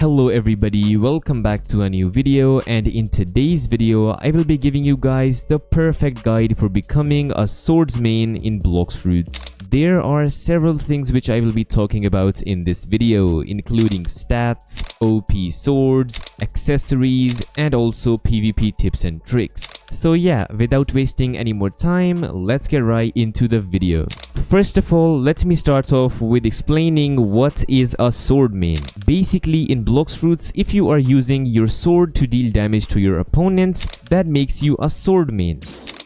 Hello everybody, welcome back to a new video, and in today's video I will be giving you guys the perfect guide for becoming a swordsman in Blox Fruits. There are several things which I will be talking about in this video, including stats, OP swords, accessories, and also PvP tips and tricks. So yeah, without wasting any more time, let's get right into the video. First of all, let me start off with explaining what is a swordman. Basically, in Blox Fruits, if you are using your sword to deal damage to your opponents, that makes you a swordman.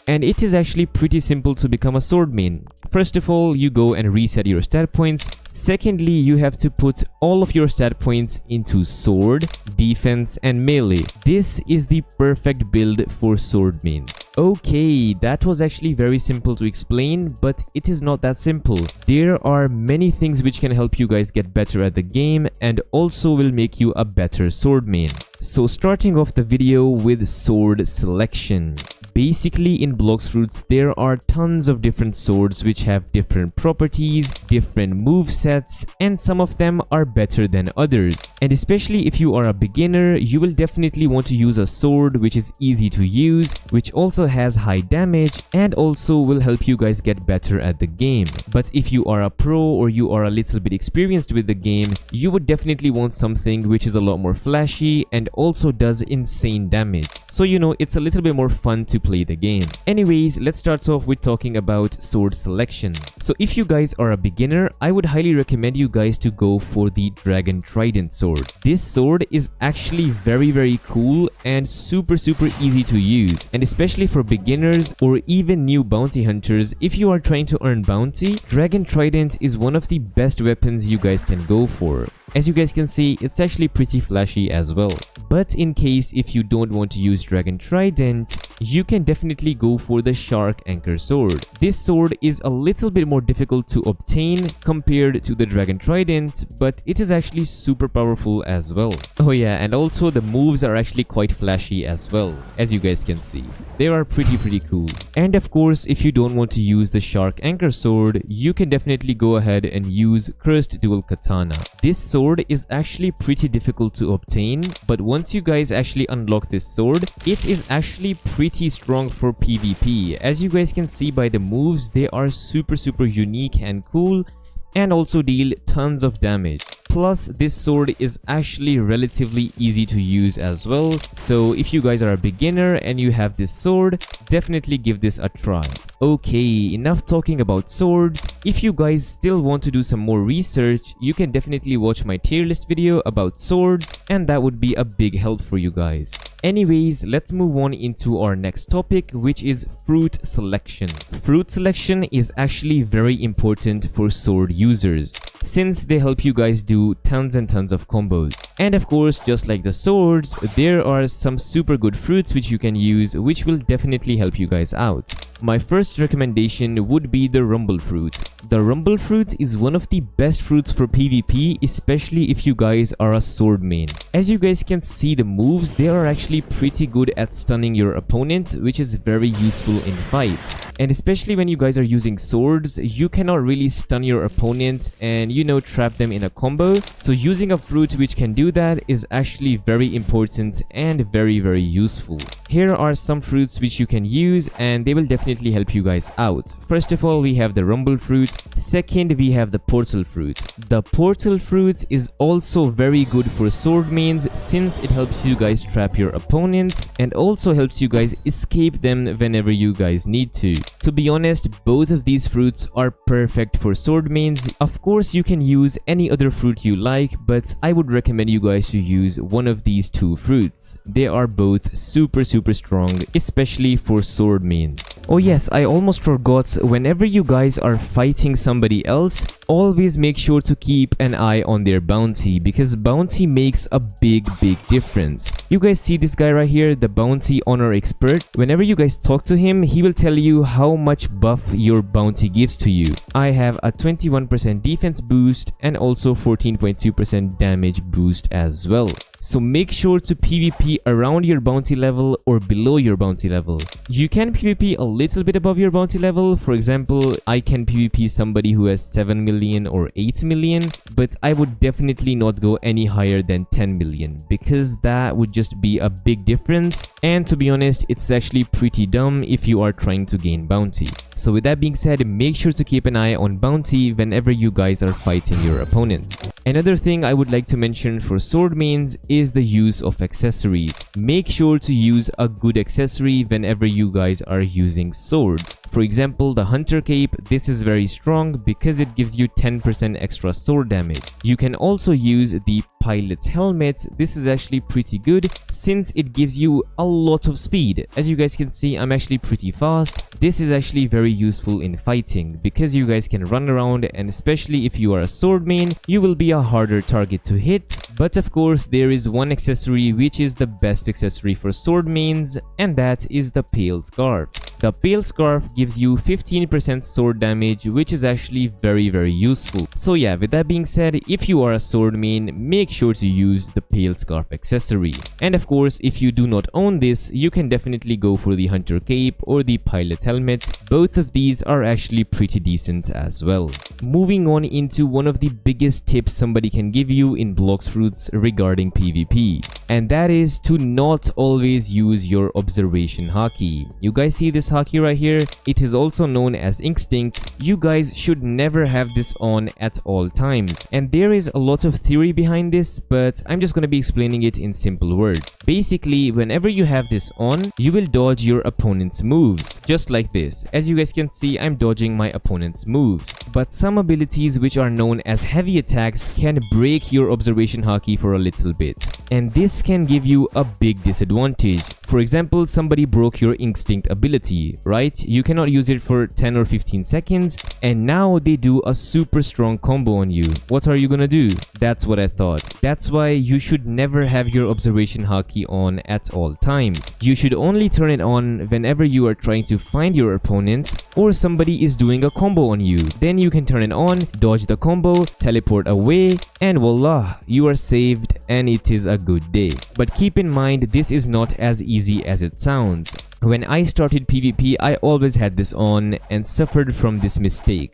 And it is actually pretty simple to become a swordman. First of all, you go and reset your stat points. Secondly, you have to put all of your stat points into sword, defense, and melee. This is the perfect build for swordmen. Okay, that was actually very simple to explain, but it is not that simple. There are many things which can help you guys get better at the game and also will make you a better swordman. So starting off the video with sword selection. Basically, in Blox Fruits, there are tons of different swords which have different properties, different movesets, and some of them are better than others. And especially if you are a beginner, you will definitely want to use a sword which is easy to use, which also has high damage and also will help you guys get better at the game. But if you are a pro or you are a little bit experienced with the game, you would definitely want something which is a lot more flashy and also does insane damage. So you know, it's a little bit more fun to play the game. Anyways, let's start off with talking about sword selection. So if you guys are a beginner, I would highly recommend you guys to go for the Dragon Trident sword. This sword is actually very cool and super easy to use, and especially for beginners or even new bounty hunters. If you are trying to earn bounty, Dragon Trident is one of the best weapons you guys can go for. As you guys can see, it's actually pretty flashy as well. But in case if you don't want to use Dragon Trident, you can definitely go for the Shark Anchor sword. This sword is a little bit more difficult to obtain compared to the Dragon Trident, but it is actually super powerful as well. Oh yeah, and also the moves are actually quite flashy as well, as you guys can see. They are pretty cool. And of course, if you don't want to use the Shark Anchor sword, you can definitely go ahead and use Cursed Dual Katana. This sword is actually pretty difficult to obtain, but once you guys actually unlock this sword, it is actually pretty strong for PvP. As you guys can see by the moves, they are super unique and cool and also deal tons of damage. Plus, this sword is actually relatively easy to use as well. So if you guys are a beginner and you have this sword, definitely give this a try. Okay, enough talking about swords. If you guys still want to do some more research, you can definitely watch my tier list video about swords, and that would be a big help for you guys. Anyways, let's move on into our next topic, which is fruit selection. Fruit selection is actually very important for sword users, since they help you guys do tons and tons of combos. And of course, just like the swords, there are some super good fruits which you can use, which will definitely help you guys out. My first recommendation would be the Rumble Fruit. The Rumble Fruit is one of the best fruits for PvP, especially if you guys are a swordman. As you guys can see the moves, they are actually pretty good at stunning your opponent, which is very useful in fights. And especially when you guys are using swords, you cannot really stun your opponent and, you know, trap them in a combo. So using a fruit which can do that is actually very important and very useful. Here are some fruits which you can use, and they will definitely help you guys out. First of all, we have the Rumble Fruit. Second, we have the Portal Fruit. The Portal Fruit is also very good for swordmains, since it helps you guys trap your opponents and also helps you guys escape them whenever you guys need to. To be honest, both of these fruits are perfect for swordmains. Of course, you can use any other fruit you like, but I would recommend you guys to use one of these two fruits. They are both super strong, especially for swordmains. Oh yes, I almost forgot, whenever you guys are fighting somebody else, always make sure to keep an eye on their bounty, because bounty makes a big difference. You guys see this guy right here, the bounty honor expert. Whenever you guys talk to him, he will tell you how much buff your bounty gives to you. I have a 21% defense boost and also 14.2% damage boost as well. So make sure to PvP around your bounty level or below your bounty level. You can PvP a little bit above your bounty level. For example, I can PvP somebody who has 7 million or 8 million, but I would definitely not go any higher than 10 million because that would just be a big difference, and to be honest, it's actually pretty dumb if you are trying to gain bounty. So with that being said, make sure to keep an eye on bounty whenever you guys are fighting your opponents. Another thing I would like to mention for sword mains is the use of accessories. Make sure to use a good accessory whenever you guys are using swords. For example, the Hunter Cape, this is very strong because it gives you 10% extra sword damage. You can also use the Pilot's Helmet. This is actually pretty good since it gives you a lot of speed. As you guys can see, I'm actually pretty fast. This is actually very useful in fighting because you guys can run around, and especially if you are a sword main, you will be a harder target to hit. But of course, there is one accessory which is the best accessory for sword mains, and that is the Pale Scarf. The Pale Scarf gives you 15% sword damage, which is actually very useful. So yeah, with that being said, if you are a sword main, make sure to use the Pale Scarf accessory. And of course, if you do not own this, you can definitely go for the Hunter Cape or the Pilot Helmet. Both of these are actually pretty decent as well. Moving on into one of the biggest tips somebody can give you in Blox Fruits regarding PvP, and that is to not always use your observation haki. You guys see this haki right here? It is also known as instinct. You guys should never have this on at all times, and there is a lot of theory behind this, but I'm just going to be explaining it in simple words. Basically, whenever you have this on, you will dodge your opponent's moves, just like this. As you guys can see, I'm dodging my opponent's moves, but some abilities which are known as heavy attacks can break your observation haki for a little bit, and this can give you a big disadvantage. For example, somebody broke your instinct ability, right? You cannot use it for 10 or 15 seconds, and now they do a super strong combo on you. What are you gonna do? That's what I thought. That's why you should never have your observation haki on at all times. You should only turn it on whenever you are trying to find your opponent or somebody is doing a combo on you. Then you can turn it on, dodge the combo, teleport away, and voila, you are saved and it is a good day. But keep in mind, this is not as easy as it sounds. When I started PvP, I always had this on and suffered from this mistake.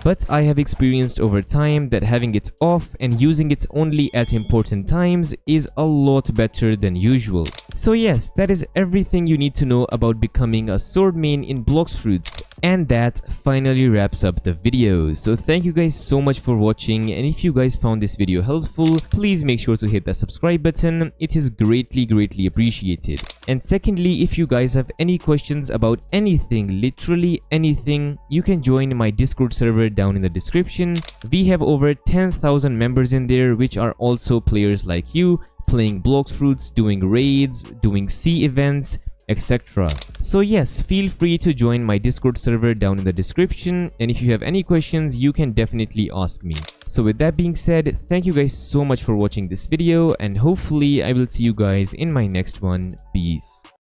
But I have experienced over time that having it off and using it only at important times is a lot better than usual. So yes, that is everything you need to know about becoming a sword main in Blox Fruits. And that finally wraps up the video. So thank you guys so much for watching, and if you guys found this video helpful, please make sure to hit the subscribe button. It is greatly appreciated. And secondly, if you guys have any questions about anything, literally anything, you can join my Discord server down in the description. We have over 10,000 members in there, which are also players like you, playing Blox Fruits, doing raids, doing sea events, etc. So yes, feel free to join my Discord server down in the description, and if you have any questions, you can definitely ask me. So with that being said, thank you guys so much for watching this video, and hopefully I will see you guys in my next one. Peace.